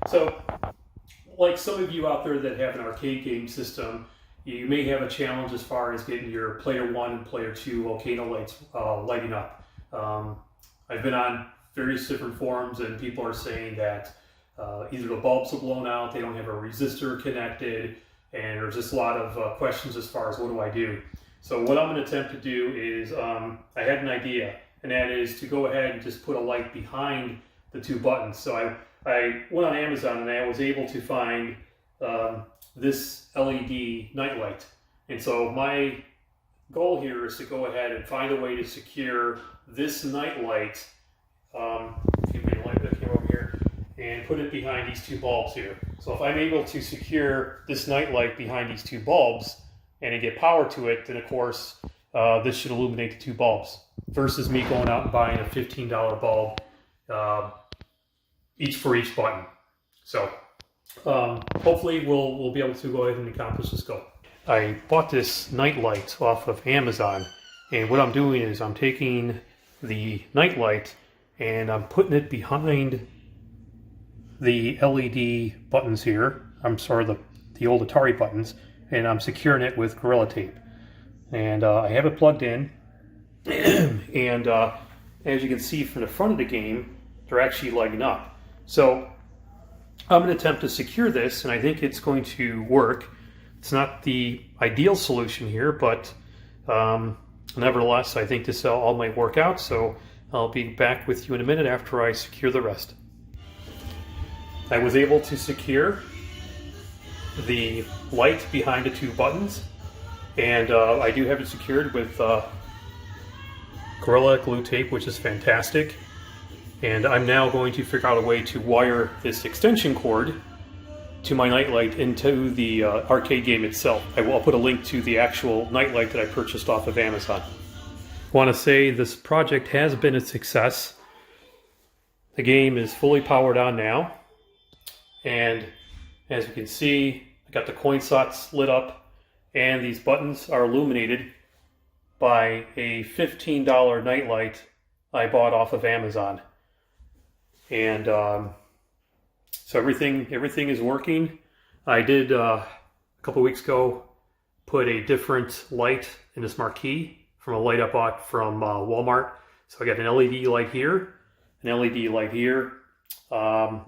So, like some of you out there that have an arcade game system, you may have a challenge as far as getting your Player 1 and Player 2 Volcano lights lighting up. I've been on various different forums and people are saying that either the bulbs are blown out, they don't have a resistor connected, and there's just a lot of questions as far as what do I do. So what I'm going to attempt to do is, I had an idea, and that is to go ahead and just put a light behind the two buttons. So I went on Amazon and I was able to find this LED night light. And so my goal here is to go ahead and find a way to secure this night light, if you can light that over here, and put it behind these two bulbs here. So if I'm able to secure this night light behind these two bulbs and get power to it, then of course this should illuminate the two bulbs, versus me going out and buying a $15 bulb each for each button. So hopefully we'll be able to go ahead and accomplish this goal. I bought this night light off of Amazon, and what I'm doing is I'm taking the night light and I'm putting it behind the LED buttons here. I'm sorry, the old Atari buttons, and I'm securing it with Gorilla Tape. And I have it plugged in, and as you can see from the front of the game, they're actually lighting up. So I'm going to attempt to secure this, and I think it's going to work. It's not the ideal solution here, but nevertheless, I think this all might work out. So I'll be back with you in a minute after I secure the rest. I was able to secure the light behind the two buttons, and I do have it secured with Gorilla Glue tape, which is fantastic. And I'm now going to figure out a way to wire this extension cord to my nightlight into the arcade game itself. I'll put a link to the actual nightlight that I purchased off of Amazon. I want to say this project has been a success. The game is fully powered on now, and as you can see, I got the coin slots lit up, and these buttons are illuminated by a $15 nightlight I bought off of Amazon. And so everything is working. I did a couple weeks ago put a different light in this marquee from a light I bought from Walmart. So I got an LED light here, an LED light here, the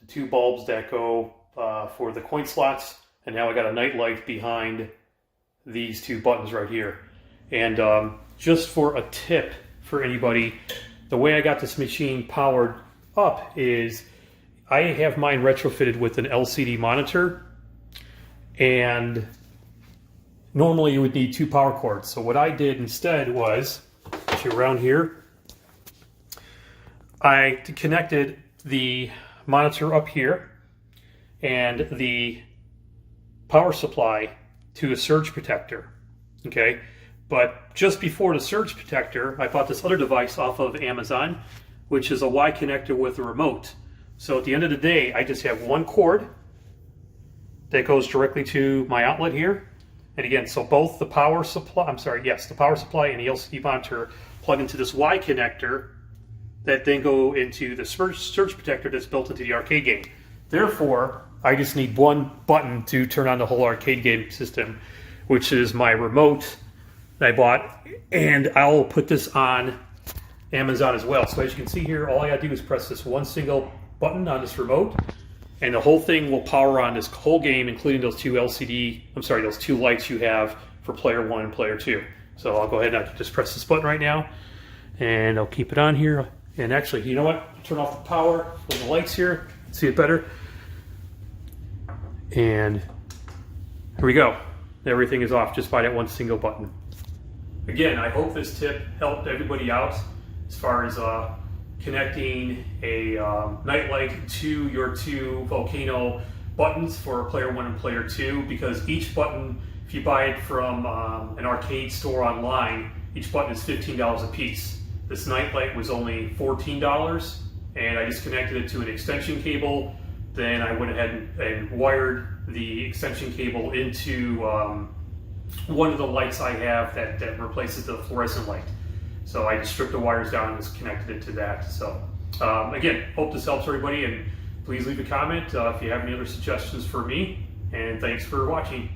two bulbs that go for the coin slots, and now I got a night light behind these two buttons right here. And just for a tip for anybody, the way I got this machine powered up is I have mine retrofitted with an LCD monitor, and normally you would need two power cords. So what I did instead was, actually around here, I connected the monitor up here and the power supply to a surge protector. Okay, but just before the surge protector, I bought this other device off of Amazon, which is a Y connector with a remote. So at the end of the day, I just have one cord that goes directly to my outlet here. And again, so both the power supply, the power supply and the LCD monitor plug into this Y connector that then go into the surge protector that's built into the arcade game. Therefore, I just need one button to turn on the whole arcade game system, which is my remote that I bought, and I'll put this on Amazon as well. So as you can see here, all I gotta do is press this one single button on this remote, and the whole thing will power on this whole game, including those two those two lights you have for Player 1 and Player 2. So I'll go ahead and just press this button right now, and I'll keep it on here. And actually, you know what? Turn off the power of the lights here, see it better. And here we go. Everything is off just by that one single button. Again, I hope this tip helped everybody out as far as connecting a nightlight to your two Volcano buttons for Player 1 and Player 2, because each button, if you buy it from an arcade store online, each button is $15 a piece. This nightlight was only $14, and I just connected it to an extension cable. Then I went ahead and wired the extension cable into one of the lights I have that replaces the fluorescent light. So I just stripped the wires down and just connected it to that. So again, hope this helps everybody, and Please leave a comment if you have any other suggestions for me, and thanks for watching.